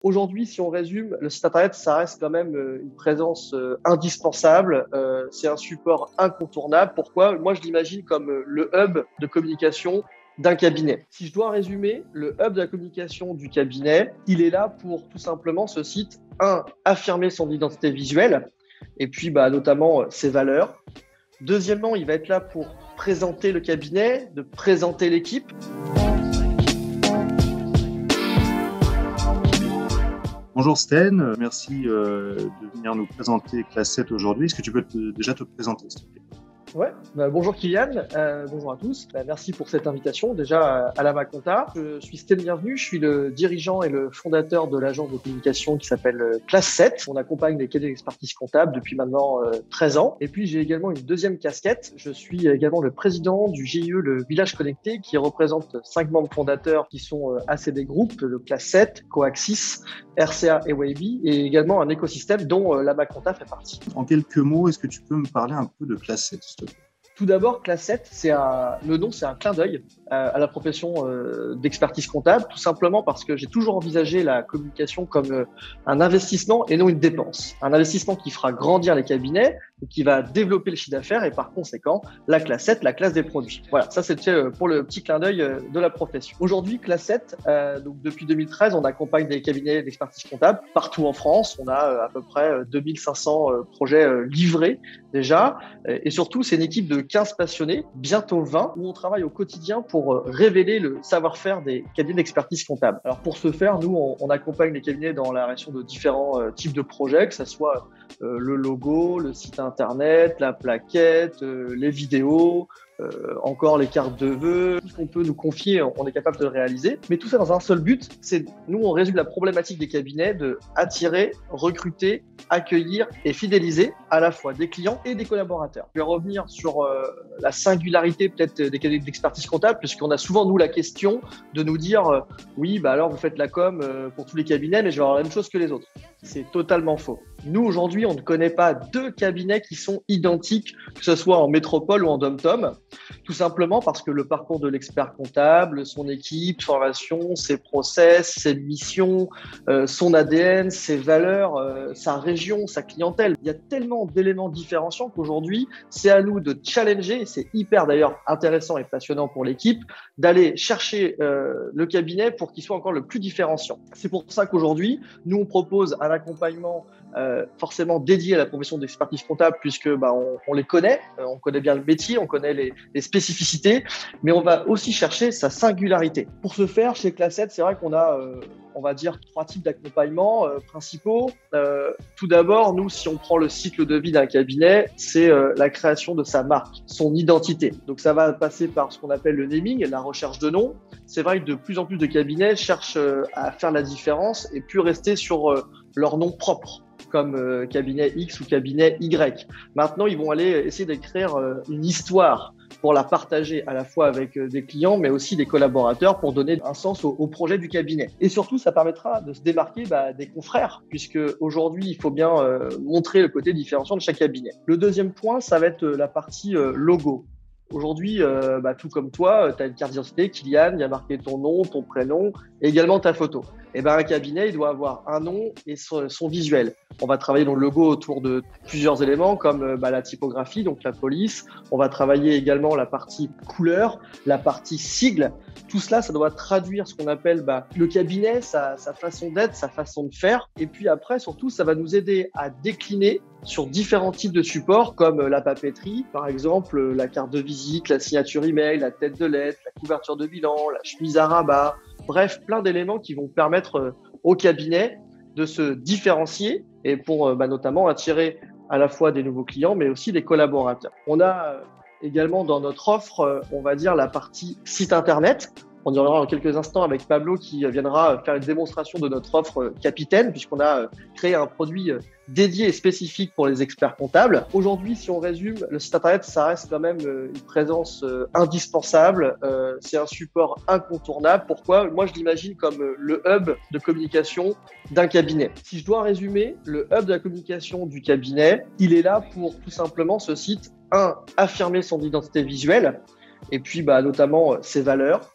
Aujourd'hui, si on résume, le site internet, ça reste quand même une présence indispensable. C'est un support incontournable. Pourquoi? Moi, je l'imagine comme le hub de communication d'un cabinet. Si je dois résumer, le hub de la communication du cabinet, il est là pour tout simplement ce site, affirmer son identité visuelle et puis notamment ses valeurs. Deuxièmement, il va être là pour présenter le cabinet, de présenter l'équipe. Bonjour Sten, merci de venir nous présenter Classe 7 aujourd'hui. Est-ce que tu peux déjà te présenter, s'il te plaît? Ouais, bonjour Kylian, bonjour à tous. Merci pour cette invitation déjà à la Maconta. Je suis Sten Bienvenu, je suis le dirigeant et le fondateur de l'agence de communication qui s'appelle Classe 7. On accompagne les cabinets d'expertise comptable depuis maintenant 13 ans. Et puis j'ai également une deuxième casquette. Je suis également le président du GIE Le Village Connecté qui représente 5 membres fondateurs qui sont ACD Group, le Classe 7, Coaxis, RCA et Wavy, et également un écosystème dont la Maconta fait partie. En quelques mots, est-ce que tu peux me parler un peu de Classe 7, s'il te plaît? Tout d'abord, Classe 7, le nom, c'est un clin d'œil à la profession d'expertise comptable, tout simplement parce que j'ai toujours envisagé la communication comme un investissement et non une dépense. Un investissement qui fera grandir les cabinets, qui va développer le chiffre d'affaires et par conséquent, la Classe 7, la classe des produits. Voilà, ça c'était pour le petit clin d'œil de la profession. Aujourd'hui, Classe 7, donc depuis 2013, on accompagne des cabinets d'expertise comptable partout en France. On a à peu près 2500 projets livrés déjà. Et surtout, c'est une équipe de 15 passionnés, bientôt 20, où on travaille au quotidien pour révéler le savoir-faire des cabinets d'expertise comptable. Alors pour ce faire, nous, on accompagne les cabinets dans la réalisation de différents types de projets, que ce soit le logo, le site internet, la plaquette, les vidéos, encore les cartes de vœux, tout ce qu'on peut nous confier, on est capable de le réaliser. Mais tout ça dans un seul but, c'est nous, on résume la problématique des cabinets de attirer, recruter, accueillir et fidéliser à la fois des clients et des collaborateurs. Je vais revenir sur la singularité peut-être des cabinets d'expertise comptable, puisqu'on a souvent, nous, la question de nous dire oui, alors vous faites la com pour tous les cabinets, mais je vais avoir la même chose que les autres. C'est totalement faux. Nous, aujourd'hui, on ne connaît pas 2 cabinets qui sont identiques, que ce soit en métropole ou en dom-tom, tout simplement parce que le parcours de l'expert comptable, son équipe, sa formation, ses process, ses missions, son ADN, ses valeurs, sa région, sa clientèle, il y a tellement d'éléments différenciants qu'aujourd'hui, c'est à nous de challenger, et c'est hyper d'ailleurs intéressant et passionnant pour l'équipe, d'aller chercher le cabinet pour qu'il soit encore le plus différenciant. C'est pour ça qu'aujourd'hui, nous, on propose un accompagnement forcément dédié à la profession d'expertise comptable puisque on les connaît, on connaît bien le métier, on connaît les spécificités, mais on va aussi chercher sa singularité. Pour ce faire, chez Classe 7, c'est vrai qu'on a on va dire 3 types d'accompagnement principaux. Tout d'abord, nous, si on prend le cycle de vie d'un cabinet, c'est la création de sa marque, son identité. Donc ça va passer par ce qu'on appelle le naming, la recherche de nom. C'est vrai que de plus en plus de cabinets cherchent à faire la différence et plus rester sur leur nom propre, comme cabinet X ou cabinet Y. Maintenant, ils vont aller essayer d'écrire une histoire pour la partager à la fois avec des clients, mais aussi des collaborateurs pour donner un sens au projet du cabinet. Et surtout, ça permettra de se démarquer des confrères, puisque aujourd'hui, il faut bien montrer le côté différenciant de chaque cabinet. Le deuxième point, ça va être la partie logo. Aujourd'hui, tout comme toi, tu as une carte d'identité, Kylian, il y a marqué ton nom, ton prénom et également ta photo. Et un cabinet, il doit avoir un nom et son visuel. On va travailler dans le logo autour de plusieurs éléments comme la typographie, donc la police. On va travailler également la partie couleur, la partie sigle. Tout cela, ça doit traduire ce qu'on appelle le cabinet, sa façon d'être, sa façon de faire. Et puis après, surtout, ça va nous aider à décliner sur différents types de supports comme la papeterie, par exemple la carte de visite, la signature email, la tête de lettre, la couverture de bilan, la chemise à rabat. Bref, plein d'éléments qui vont permettre au cabinet de se différencier et pour notamment attirer à la fois des nouveaux clients, mais aussi des collaborateurs. On a également dans notre offre, on va dire, la partie site internet. On y reviendra dans quelques instants avec Pablo qui viendra faire une démonstration de notre offre capitaine, puisqu'on a créé un produit dédié et spécifique pour les experts comptables. Aujourd'hui, si on résume, le site internet, ça reste quand même une présence indispensable. C'est un support incontournable. Pourquoi? Moi, je l'imagine comme le hub de communication d'un cabinet. Si je dois résumer, le hub de la communication du cabinet, il est là pour tout simplement ce site, affirmer son identité visuelle et puis notamment ses valeurs.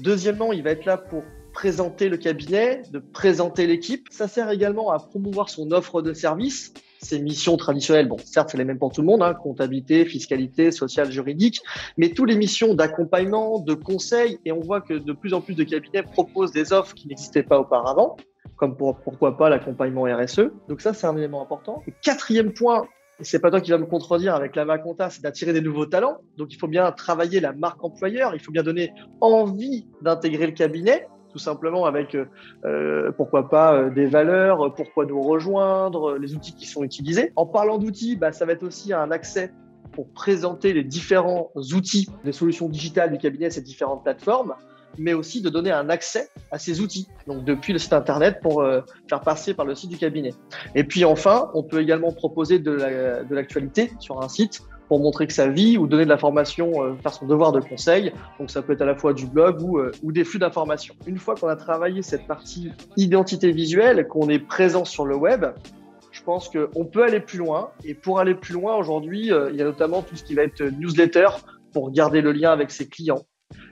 Deuxièmement, il va être là pour présenter le cabinet, de présenter l'équipe. Ça sert également à promouvoir son offre de service. Ces missions traditionnelles, bon, certes, c'est les mêmes pour tout le monde, comptabilité, fiscalité, sociale, juridique, mais toutes les missions d'accompagnement, de conseil, et on voit que de plus en plus de cabinets proposent des offres qui n'existaient pas auparavant, comme pourquoi pas l'accompagnement RSE. Donc ça, c'est un élément important. Et quatrième point, et c'est pas toi qui vas me contredire avec la Maconta, c'est d'attirer des nouveaux talents. Donc il faut bien travailler la marque employeur, il faut bien donner envie d'intégrer le cabinet, tout simplement avec pourquoi pas des valeurs, pourquoi nous rejoindre, les outils qui sont utilisés. En parlant d'outils, ça va être aussi un accès pour présenter les différents outils, les solutions digitales du cabinet, ces différentes plateformes, mais aussi de donner un accès à ces outils, donc depuis le site internet pour faire passer par le site du cabinet. Et puis enfin, on peut également proposer de l'actualité sur un site pour montrer que ça vit ou donner de la formation, faire son devoir de conseil. Donc ça peut être à la fois du blog ou des flux d'informations. Une fois qu'on a travaillé cette partie identité visuelle, qu'on est présent sur le web, je pense qu'on peut aller plus loin. Et pour aller plus loin, aujourd'hui, il y a notamment tout ce qui va être newsletter pour garder le lien avec ses clients.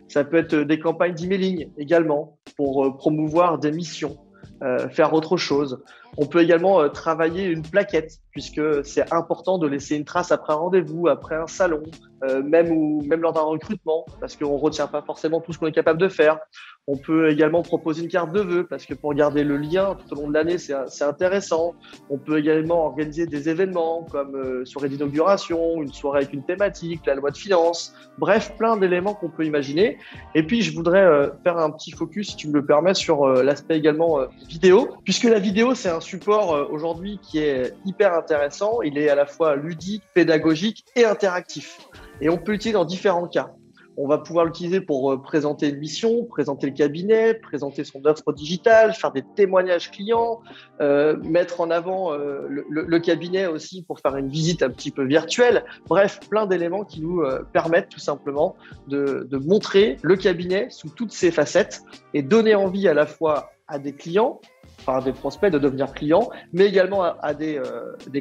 Ça peut être des campagnes d'emailing également pour promouvoir des missions, faire autre chose. On peut également travailler une plaquette puisque c'est important de laisser une trace après un rendez-vous, après un salon, même lors d'un recrutement parce qu'on ne retient pas forcément tout ce qu'on est capable de faire. On peut également proposer une carte de vœux parce que pour garder le lien tout au long de l'année, c'est intéressant. On peut également organiser des événements comme soirée d'inauguration, une soirée avec une thématique, la loi de finances. Bref, plein d'éléments qu'on peut imaginer. Et puis, je voudrais faire un petit focus, si tu me le permets, sur l'aspect également vidéo, puisque la vidéo, c'est un support aujourd'hui qui est hyper intéressant. Il est à la fois ludique, pédagogique et interactif. Et on peut l'utiliser dans différents cas. On va pouvoir l'utiliser pour présenter une mission, présenter le cabinet, présenter son offre digitale, faire des témoignages clients, mettre en avant le cabinet aussi pour faire une visite un petit peu virtuelle. Bref, plein d'éléments qui nous permettent tout simplement de montrer le cabinet sous toutes ses facettes et donner envie à la fois à des clients, enfin à des prospects de devenir clients, mais également à des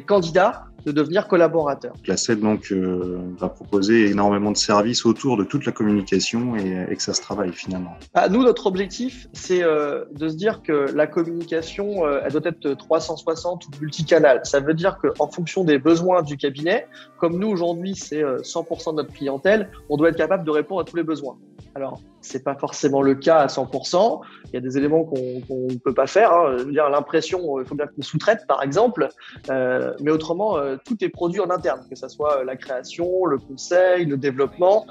candidats de devenir collaborateurs. Classette donc va proposer énormément de services autour de toute la communication et que ça se travaille finalement. Nous, notre objectif, c'est de se dire que la communication, elle doit être 360 ou multicanal. Ça veut dire qu'en fonction des besoins du cabinet, comme nous aujourd'hui, c'est 100% de notre clientèle, on doit être capable de répondre à tous les besoins. Alors, c'est pas forcément le cas à 100%. Il y a des éléments qu'on ne peut pas faire. Je veux dire, l'impression, il faut bien qu'on sous-traite, par exemple. Mais autrement, tout est produit en interne, que ce soit la création, le conseil, le développement.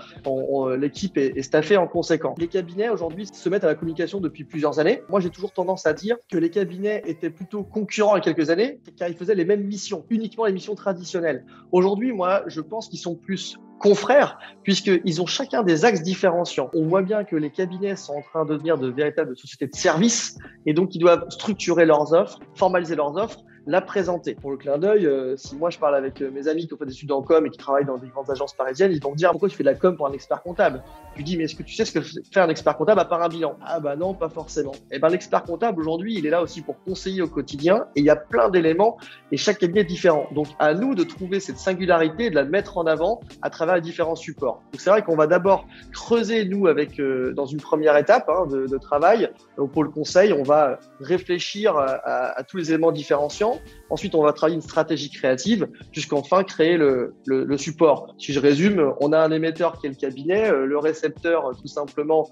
L'équipe est staffée en conséquence. Les cabinets, aujourd'hui, se mettent à la communication depuis plusieurs années. Moi, j'ai toujours tendance à dire que les cabinets étaient plutôt concurrents il y a quelques années, car ils faisaient les mêmes missions, uniquement les missions traditionnelles. Aujourd'hui, moi, je pense qu'ils sont plus confrères, puisqu'ils ont chacun des axes différenciants. On voit bien que les cabinets sont en train de devenir de véritables sociétés de services, et donc ils doivent structurer leurs offres, formaliser leurs offres, la présenter. Pour le clin d'œil, si moi je parle avec mes amis qui ont fait des études en com et qui travaillent dans des grandes agences parisiennes, ils vont me dire pourquoi tu fais de la com pour un expert comptable. Je lui dis mais est-ce que tu sais ce que fait un expert comptable à part un bilan? Ah bah non, pas forcément. Et ben l'expert comptable aujourd'hui, il est là aussi pour conseiller au quotidien et il y a plein d'éléments et chaque cabinet est différent. Donc à nous de trouver cette singularité et de la mettre en avant à travers les différents supports. Donc c'est vrai qu'on va d'abord creuser nous avec dans une première étape de travail. Donc pour le conseil, on va réfléchir à tous les éléments différenciants. Ensuite, on va travailler une stratégie créative jusqu'enfin créer le support. Si je résume, on a un émetteur qui est le cabinet, le récepteur, tout simplement,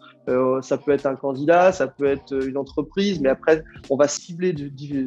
ça peut être un candidat, ça peut être une entreprise, mais après, on va cibler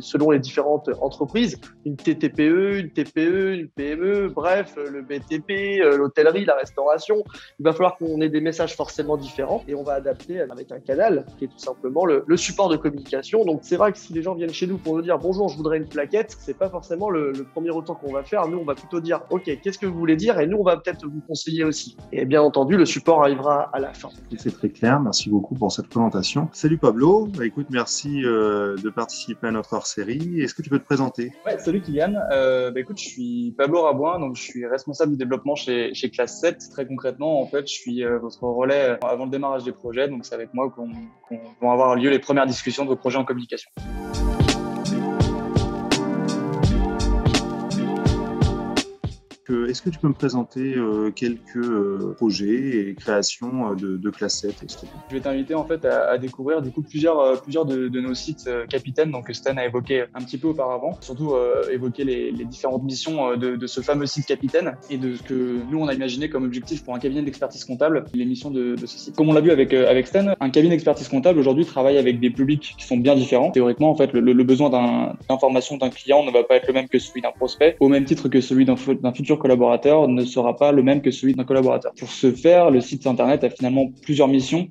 selon les différentes entreprises, une TTPE, une TPE, une PME, bref, le BTP, l'hôtellerie, la restauration. Il va falloir qu'on ait des messages forcément différents et on va adapter avec un canal qui est tout simplement le support de communication. Donc, c'est vrai que si les gens viennent chez nous pour nous dire « Bonjour, je voudrais une plaquette », c'est pas forcément le premier retour qu'on va faire. Nous, on va plutôt dire, OK, qu'est-ce que vous voulez dire? Et nous, on va peut-être vous conseiller aussi. Et bien entendu, le support arrivera à la fin. C'est très clair. Merci beaucoup pour cette présentation. Salut Pablo. Écoute, merci de participer à notre hors-série. Est-ce que tu peux te présenter? Ouais, salut Kylian. Écoute, je suis Pablo Rabouin, donc je suis responsable du développement chez Classette. Très concrètement, en fait, je suis votre relais avant le démarrage des projets. Donc, c'est avec moi qu'on vont avoir lieu les premières discussions de vos projets en communication. Est-ce que tu peux me présenter quelques projets et créations de Classe 7, s'il te plaît ? Je vais t'inviter en fait à découvrir du coup plusieurs de nos sites capitaines, donc que Stan a évoqué un petit peu auparavant, surtout évoquer les différentes missions de ce fameux site capitaine et de ce que nous on a imaginé comme objectif pour un cabinet d'expertise comptable, les missions de ce site. Comme on l'a vu avec Stan, un cabinet d'expertise comptable aujourd'hui travaille avec des publics qui sont bien différents. Théoriquement, en fait, le besoin d'information d'un client ne va pas être le même que celui d'un prospect, au même titre que celui d'un futur collaborateur ne sera pas le même que celui d'un collaborateur. Pour ce faire, le site internet a finalement plusieurs missions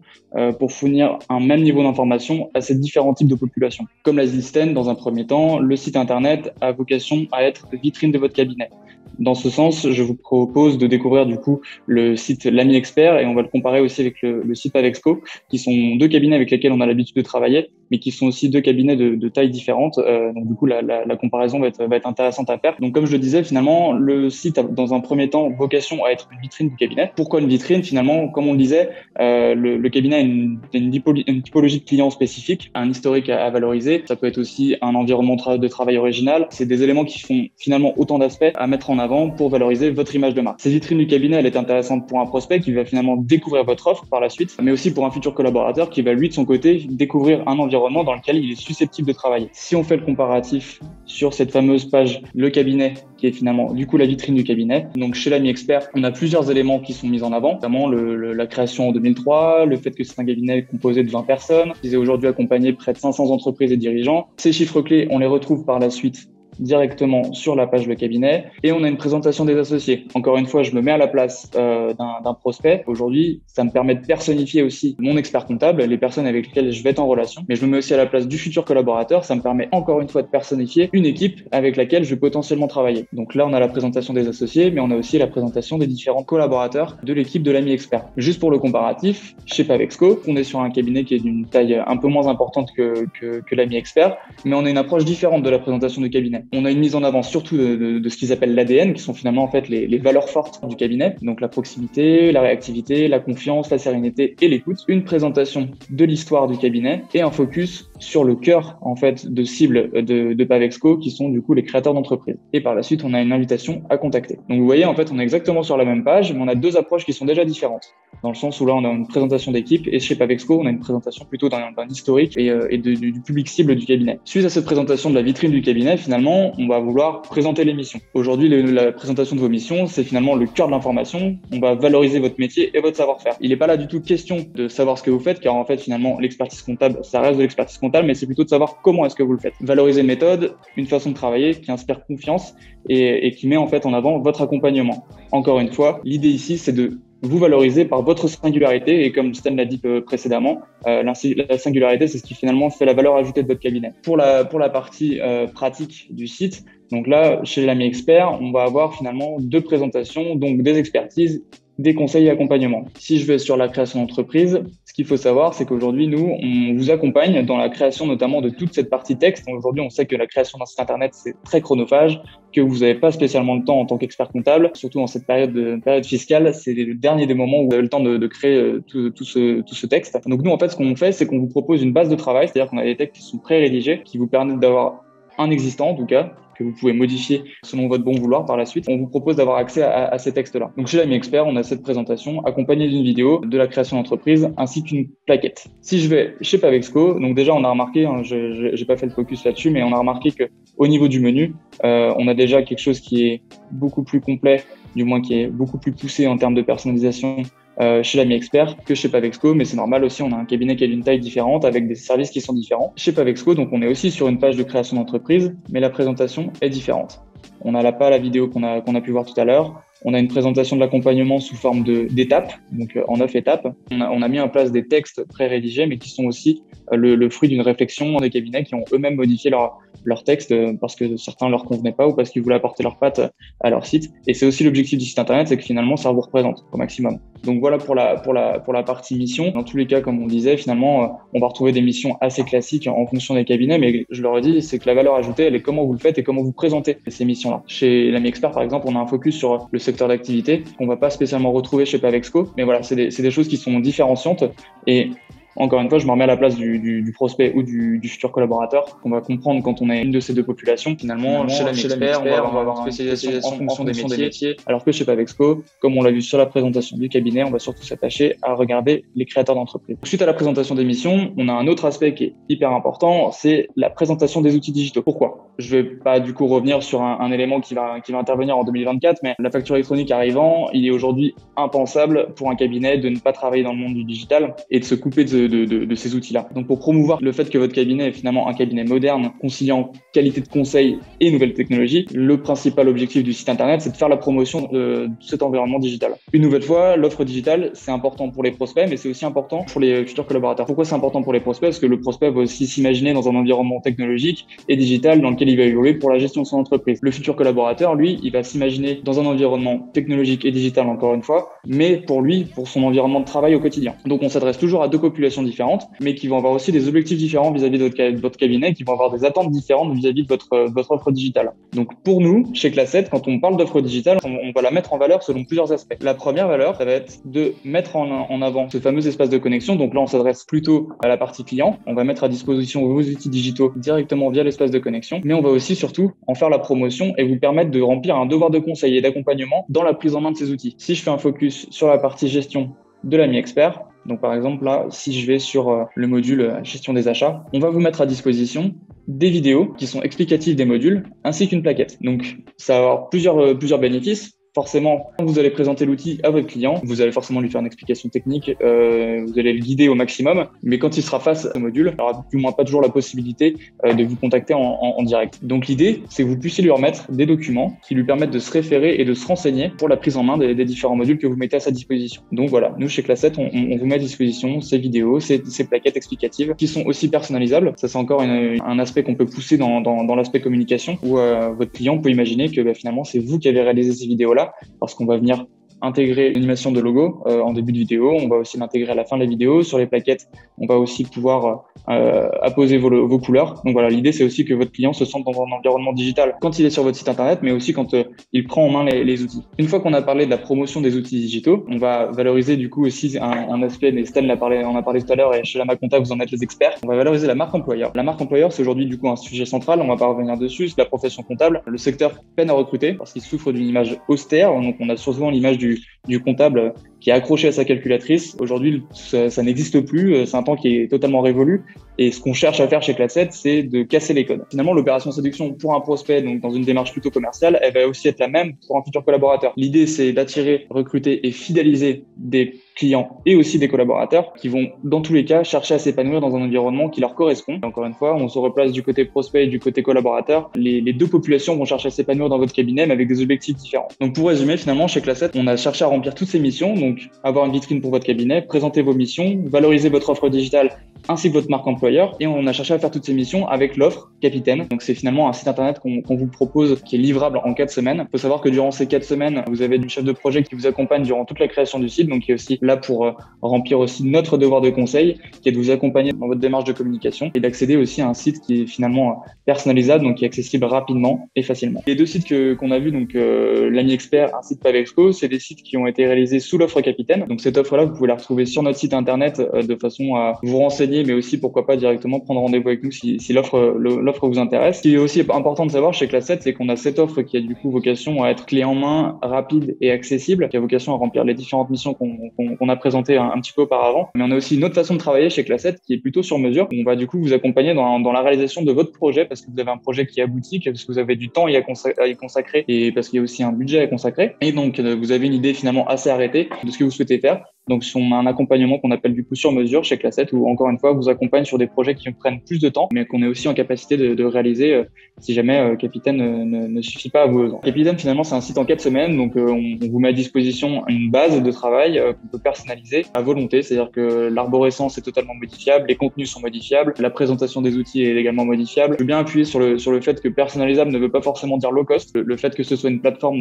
pour fournir un même niveau d'information à ces différents types de populations. Comme l'a dit Stan, dans un premier temps, le site internet a vocation à être vitrine de votre cabinet. Dans ce sens, je vous propose de découvrir du coup le site L'Ami Expert et on va le comparer aussi avec le site Pavexco, qui sont deux cabinets avec lesquels on a l'habitude de travailler, mais qui sont aussi deux cabinets de tailles différentes. Donc du coup, la comparaison va être intéressante à faire. Donc comme je le disais, finalement, le site a dans un premier temps vocation à être une vitrine du cabinet. Pourquoi une vitrine ? Finalement, comme on le disait, le cabinet a une typologie de clients spécifique, un historique à valoriser. Ça peut être aussi un environnement de travail original. C'est des éléments qui font finalement autant d'aspects à mettre en avant pour valoriser votre image de marque. Cette vitrine du cabinet, elle est intéressante pour un prospect qui va finalement découvrir votre offre par la suite, mais aussi pour un futur collaborateur qui va lui de son côté découvrir un environnement dans lequel il est susceptible de travailler. Si on fait le comparatif sur cette fameuse page Le Cabinet, qui est finalement du coup la vitrine du cabinet, donc chez l'Ami Expert, on a plusieurs éléments qui sont mis en avant, notamment la création en 2003, le fait que c'est un cabinet composé de 20 personnes, qui est aujourd'hui accompagné près de 500 entreprises et dirigeants. Ces chiffres clés, on les retrouve par la suite directement sur la page Le Cabinet et on a une présentation des associés. Encore une fois, je me mets à la place d'un prospect. Aujourd'hui, ça me permet de personnifier aussi mon expert comptable, les personnes avec lesquelles je vais être en relation, mais je me mets aussi à la place du futur collaborateur. Ça me permet encore une fois de personnifier une équipe avec laquelle je vais potentiellement travailler. Donc là, on a la présentation des associés, mais on a aussi la présentation des différents collaborateurs de l'équipe de l'Ami Expert. Juste pour le comparatif, chez Pavexco, on est sur un cabinet qui est d'une taille un peu moins importante que l'Ami Expert, mais on a une approche différente de la présentation du cabinet. On a une mise en avant surtout de ce qu'ils appellent l'ADN, qui sont finalement en fait les valeurs fortes du cabinet, donc la proximité, la réactivité, la confiance, la sérénité et l'écoute. Une présentation de l'histoire du cabinet et un focus sur le cœur en fait de cible de Pavexco, qui sont du coup les créateurs d'entreprise. Et par la suite, on a une invitation à contacter. Donc vous voyez, en fait, on est exactement sur la même page, mais on a deux approches qui sont déjà différentes. Dans le sens où là, on a une présentation d'équipe et chez Pavexco, on a une présentation plutôt d'un historique et du public cible du cabinet. Suite à cette présentation de la vitrine du cabinet, finalement, on va vouloir présenter les missions. Aujourd'hui, la présentation de vos missions, c'est finalement le cœur de l'information. On va valoriser votre métier et votre savoir-faire. Il n'est pas là du tout question de savoir ce que vous faites, car en fait, finalement, l'expertise comptable, ça reste de l'expertise comptable, mais c'est plutôt de savoir comment est-ce que vous le faites. Valoriser une méthode, une façon de travailler qui inspire confiance et qui met en fait en avant votre accompagnement. Encore une fois, l'idée ici, c'est de vous valoriser par votre singularité et comme Stan l'a dit précédemment, la singularité, c'est ce qui finalement fait la valeur ajoutée de votre cabinet. Pour la partie pratique du site, donc là, chez l'Ami Expert, on va avoir finalement deux présentations, donc des expertises, des conseils et accompagnement. Si je vais sur la création d'entreprise, ce qu'il faut savoir, c'est qu'aujourd'hui, nous, on vous accompagne dans la création notamment de toute cette partie texte. Donc aujourd'hui, on sait que la création d'un site internet, c'est très chronophage, que vous n'avez pas spécialement le temps en tant qu'expert comptable, surtout en cette période fiscale. C'est le dernier des moments où vous avez le temps de créer tout ce texte. Donc nous, en fait, ce qu'on fait, c'est qu'on vous propose une base de travail, c'est-à-dire qu'on a des textes qui sont pré-rédigés, qui vous permettent d'avoir un existant, en tout cas, que vous pouvez modifier selon votre bon vouloir par la suite. On vous propose d'avoir accès à ces textes-là. Donc chez l'Ami Expert, on a cette présentation accompagnée d'une vidéo de la création d'entreprise ainsi qu'une plaquette. Si je vais chez Pavexco, donc déjà on a remarqué, j'ai pas fait le focus là-dessus, mais on a remarqué que au niveau du menu, on a déjà quelque chose qui est beaucoup plus complet, du moins qui est beaucoup plus poussé en termes de personnalisation chez l'Ami Expert que chez Pavexco, mais c'est normal aussi, on a un cabinet qui a une taille différente avec des services qui sont différents. Chez Pavexco, donc on est aussi sur une page de création d'entreprise, mais la présentation est différente. On n'a pas la vidéo qu'on a pu voir tout à l'heure. On a une présentation de l'accompagnement sous forme d'étapes, donc en 9 étapes. On a mis en place des textes pré-rédigés, mais qui sont aussi le fruit d'une réflexion des cabinets qui ont eux-mêmes modifié leur texte parce que certains leur convenaient pas ou parce qu'ils voulaient apporter leurs pattes à leur site. Et c'est aussi l'objectif du site internet, c'est que finalement ça vous représente au maximum. Donc voilà pour la partie mission. Dans tous les cas, comme on disait, finalement on va retrouver des missions assez classiques en fonction des cabinets, mais je le redis, c'est que la valeur ajoutée, elle est comment vous le faites et comment vous présentez ces missions-là. Chez l'Ami Expert, par exemple, on a un focus sur le secteur d'activité qu'on va pas spécialement retrouver chez Pavexco, mais voilà, c'est des choses qui sont différenciantes et Encore une fois, je me remets à la place du prospect ou du futur collaborateur. On va comprendre quand on a une de ces deux populations. Finalement, chez l'ami expert, on va avoir une spécialisation en fonction des métiers. Alors que chez Pavexco, comme on l'a vu sur la présentation du cabinet, on va surtout s'attacher à regarder les créateurs d'entreprise. Suite à la présentation des missions, on a un autre aspect qui est hyper important, c'est la présentation des outils digitaux. Pourquoi? Je vais pas du coup revenir sur un élément qui va intervenir en 2024, mais la facture électronique arrivant, il est aujourd'hui impensable pour un cabinet de ne pas travailler dans le monde du digital et de se couper de ces outils-là. Donc pour promouvoir le fait que votre cabinet est finalement un cabinet moderne, conciliant qualité de conseil et nouvelles technologies, le principal objectif du site internet, c'est de faire la promotion de cet environnement digital. Une nouvelle fois, l'offre digitale, c'est important pour les prospects, mais c'est aussi important pour les futurs collaborateurs. Pourquoi c'est important pour les prospects? Parce que le prospect va aussi s'imaginer dans un environnement technologique et digital dans lequel il va évoluer pour la gestion de son entreprise. Le futur collaborateur, lui, il va s'imaginer dans un environnement technologique et digital, encore une fois, mais pour lui, pour son environnement de travail au quotidien. Donc on s'adresse toujours à deux populations différentes, mais qui vont avoir aussi des objectifs différents vis-à-vis de votre cabinet, qui vont avoir des attentes différentes vis-à-vis de votre offre digitale. Donc pour nous, chez Class7, quand on parle d'offre digitale, on va la mettre en valeur selon plusieurs aspects. La première valeur, ça va être de mettre en avant ce fameux espace de connexion. Donc là, on s'adresse plutôt à la partie client. On va mettre à disposition vos outils digitaux directement via l'espace de connexion, mais on va aussi surtout en faire la promotion et vous permettre de remplir un devoir de conseil et d'accompagnement dans la prise en main de ces outils. Si je fais un focus sur la partie gestion de l'ami expert, donc par exemple là, si je vais sur le module gestion des achats, on va vous mettre à disposition des vidéos qui sont explicatives des modules ainsi qu'une plaquette. Donc ça va avoir plusieurs bénéfices. Forcément, quand vous allez présenter l'outil à votre client, vous allez forcément lui faire une explication technique, vous allez le guider au maximum, mais quand il sera face au module, il n'aura du moins pas toujours la possibilité de vous contacter en direct. Donc l'idée, c'est que vous puissiez lui remettre des documents qui lui permettent de se référer et de se renseigner pour la prise en main des différents modules que vous mettez à sa disposition. Donc voilà, nous chez Class7, on vous met à disposition ces vidéos, ces plaquettes explicatives qui sont aussi personnalisables. Ça, c'est encore un aspect qu'on peut pousser dans l'aspect communication, où votre client peut imaginer que finalement, c'est vous qui avez réalisé ces vidéos-là, parce qu'on va venir intégrer l'animation de logo en début de vidéo, on va aussi l'intégrer à la fin de la vidéo. Sur les plaquettes, on va aussi pouvoir apposer vos couleurs. Donc voilà, l'idée c'est aussi que votre client se sente dans un environnement digital quand il est sur votre site internet, mais aussi quand il prend en main les outils. Une fois qu'on a parlé de la promotion des outils digitaux, on va valoriser du coup aussi un aspect, mais Stan en a parlé tout à l'heure et chez Lama Compta vous en êtes les experts. On va valoriser la marque employeur. La marque employeur, c'est aujourd'hui du coup un sujet central, on va pas revenir dessus, c'est la profession comptable. Le secteur peine à recruter parce qu'il souffre d'une image austère, donc on a souvent l'image du comptable qui est accroché à sa calculatrice. Aujourd'hui, ça n'existe plus. C'est un temps qui est totalement révolu. Et ce qu'on cherche à faire chez Class7, c'est de casser les codes. Finalement, l'opération séduction pour un prospect, donc dans une démarche plutôt commerciale, elle va aussi être la même pour un futur collaborateur. L'idée, c'est d'attirer, recruter et fidéliser des clients et aussi des collaborateurs qui vont, dans tous les cas, chercher à s'épanouir dans un environnement qui leur correspond. Et encore une fois, on se replace du côté prospect et du côté collaborateur. Les deux populations vont chercher à s'épanouir dans votre cabinet, mais avec des objectifs différents. Donc, pour résumer, finalement, chez Class7, on a cherché à remplir toutes ces missions. Donc, avoir une vitrine pour votre cabinet, présenter vos missions, valoriser votre offre digitale ainsi que votre marque employeur. Et on a cherché à faire toutes ces missions avec l'offre Capitaine. Donc, c'est finalement un site internet qu'on vous propose qui est livrable en 4 semaines. Il faut savoir que durant ces 4 semaines, vous avez du chef de projet qui vous accompagne durant toute la création du site. Donc, qui est aussi là pour remplir aussi notre devoir de conseil, qui est de vous accompagner dans votre démarche de communication et d'accéder aussi à un site qui est finalement personnalisable, donc qui est accessible rapidement et facilement. Les deux sites qu'on a vus, donc l'Ami Expert ainsi que Pavexco, c'est des sites qui ont été réalisés sous l'offre Capitaine. Donc, cette offre-là, vous pouvez la retrouver sur notre site internet de façon à vous renseigner, mais aussi pourquoi pas directement prendre rendez-vous avec nous si l'offre vous intéresse. Ce qui est aussi important de savoir chez Class7, c'est qu'on a cette offre qui a du coup vocation à être clé en main, rapide et accessible, qui a vocation à remplir les différentes missions qu'on a présentées un petit peu auparavant. Mais on a aussi une autre façon de travailler chez Class7 qui est plutôt sur mesure. On va du coup vous accompagner dans la réalisation de votre projet parce que vous avez un projet qui aboutit, parce que vous avez du temps à y consacrer et parce qu'il y a aussi un budget à consacrer. Et donc vous avez une idée finalement assez arrêtée de ce que vous souhaitez faire. Donc, on a un accompagnement qu'on appelle du coup sur mesure chez Class7 où, encore une fois, vous accompagne sur des projets qui prennent plus de temps, mais qu'on est aussi en capacité de réaliser si jamais Capitaine ne suffit pas à vos besoins. Capitaine, finalement, c'est un site en 4 semaines. Donc, on vous met à disposition une base de travail qu'on peut personnaliser à volonté. C'est-à-dire que l'arborescence est totalement modifiable, les contenus sont modifiables, la présentation des outils est également modifiable. Je veux bien appuyer sur le fait que personnalisable ne veut pas forcément dire low cost. Le fait que ce soit une plateforme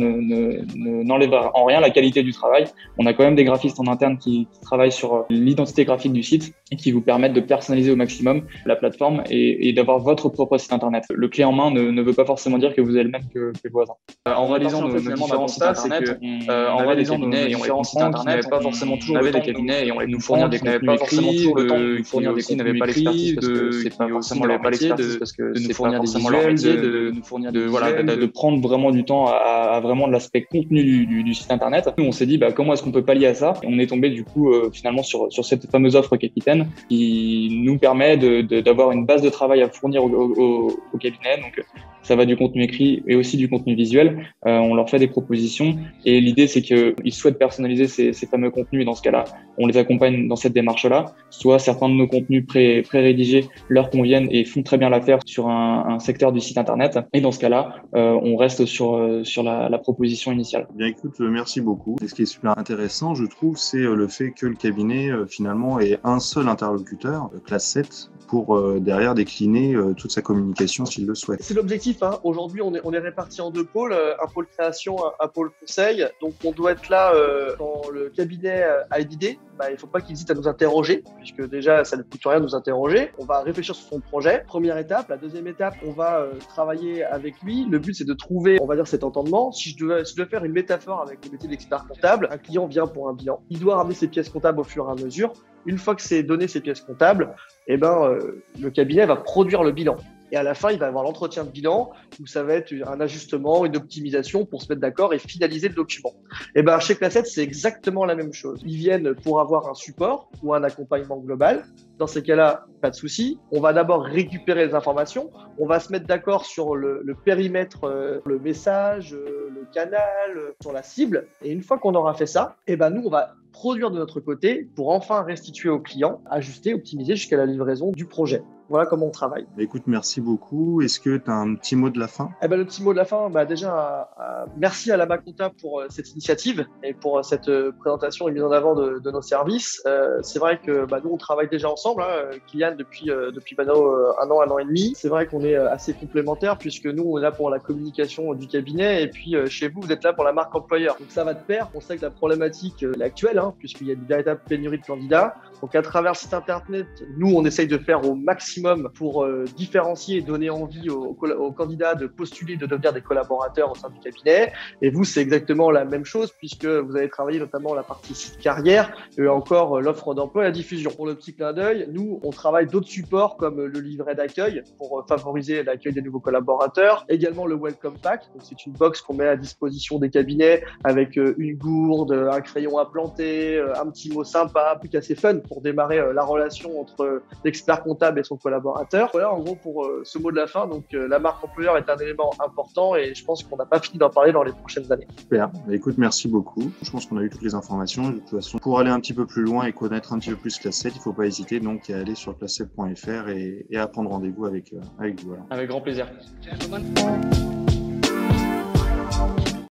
n'enlève en rien la qualité du travail. On a quand même des graphistes en interne qui travaillent sur l'identité graphique du site qui vous permettent de personnaliser au maximum la plateforme et d'avoir votre propre site internet. Le clé en main ne veut pas forcément dire que vous avez le même que les voisins. En réalisant nos différents sites internet, en réalisant nos différents sites internet, pas forcément toujours le temps des cabinets et on nous fournir des contenus écrits, de fournir des contenus n'avait pas l'expertise parce que c'est pas forcément leur métier de nous fournir des visuels, de nous fournir de prendre vraiment du temps à vraiment l'aspect contenu du site internet. Nous on s'est dit comment est-ce qu'on peut pallier à ça, et on est tombé du coup finalement sur cette fameuse offre Capitaine qui nous permet d'avoir une base de travail à fournir au cabinet. Donc ça va du contenu écrit et aussi du contenu visuel. On leur fait des propositions et l'idée c'est qu'ils souhaitent personnaliser ces fameux contenus, et dans ce cas-là, on les accompagne dans cette démarche-là. Soit certains de nos contenus pré-rédigés leur conviennent et font très bien l'affaire sur un secteur du site internet, et dans ce cas-là, on reste sur la proposition initiale. Bien, écoute, merci beaucoup. Et ce qui est super intéressant, je trouve, c'est le fait que le cabinet finalement ait un seul interlocuteur, classe 7, pour derrière décliner toute sa communication s'il le souhaite. C'est l'objectif. Aujourd'hui, on est répartis en 2 pôles, un pôle création, un pôle conseil. Donc, on doit être là quand le cabinet a une idée. Il ne faut pas qu'il hésite à nous interroger, puisque déjà, ça ne coûte rien de nous interroger. On va réfléchir sur son projet. Première étape. La deuxième étape, on va travailler avec lui. Le but, c'est de trouver, on va dire, cet entendement. Si je devais faire une métaphore avec le métier d'expert comptable, un client vient pour un bilan. Il doit ramener ses pièces comptables au fur et à mesure. Une fois que c'est donné ces pièces comptables, le cabinet va produire le bilan. Et à la fin, il va y avoir l'entretien de bilan où ça va être un ajustement, une optimisation pour se mettre d'accord et finaliser le document. Chez Class 7, c'est exactement la même chose. Ils viennent pour avoir un support ou un accompagnement global. Dans ces cas-là, pas de souci. On va d'abord récupérer les informations. On va se mettre d'accord sur le périmètre, le message, le canal, sur la cible. Et une fois qu'on aura fait ça, nous, on va produire de notre côté pour enfin restituer au client, ajuster, optimiser jusqu'à la livraison du projet. Voilà comment on travaille. Écoute, merci beaucoup. Est-ce que tu as un petit mot de la fin ? Le petit mot de la fin, déjà, merci à la Macconta pour cette initiative et pour cette présentation et mise en avant de nos services. C'est vrai que nous, on travaille déjà ensemble, Kylian, depuis maintenant un an et demi. C'est vrai qu'on est assez complémentaires puisque nous, on est là pour la communication du cabinet et puis chez vous, vous êtes là pour la marque employeur. Donc ça va de pair. On sait que la problématique est actuelle, puisqu'il y a une véritable pénurie de candidats. Donc à travers le site internet, nous, on essaye de faire au maximum pour différencier et donner envie aux candidats de postuler, de devenir des collaborateurs au sein du cabinet. Et vous, c'est exactement la même chose puisque vous avez travaillé notamment la partie site carrière et encore l'offre d'emploi et la diffusion. Pour le petit clin d'œil, nous, on travaille d'autres supports comme le livret d'accueil pour favoriser l'accueil des nouveaux collaborateurs. Également le Welcome Pack. Donc, c'est une box qu'on met à disposition des cabinets avec une gourde, un crayon à planter, un petit mot sympa, un truc assez fun pour démarrer la relation entre l'expert comptable et son collaborateur. Voilà en gros pour ce mot de la fin. Donc la marque employeur est un élément important et je pense qu'on n'a pas fini d'en parler dans les prochaines années. Super. Écoute, merci beaucoup. Je pense qu'on a eu toutes les informations. De toute façon, pour aller un petit peu plus loin et connaître un petit peu plus Class 7, il ne faut pas hésiter donc à aller sur class7.fr et à prendre rendez-vous avec vous. Voilà. Avec grand plaisir.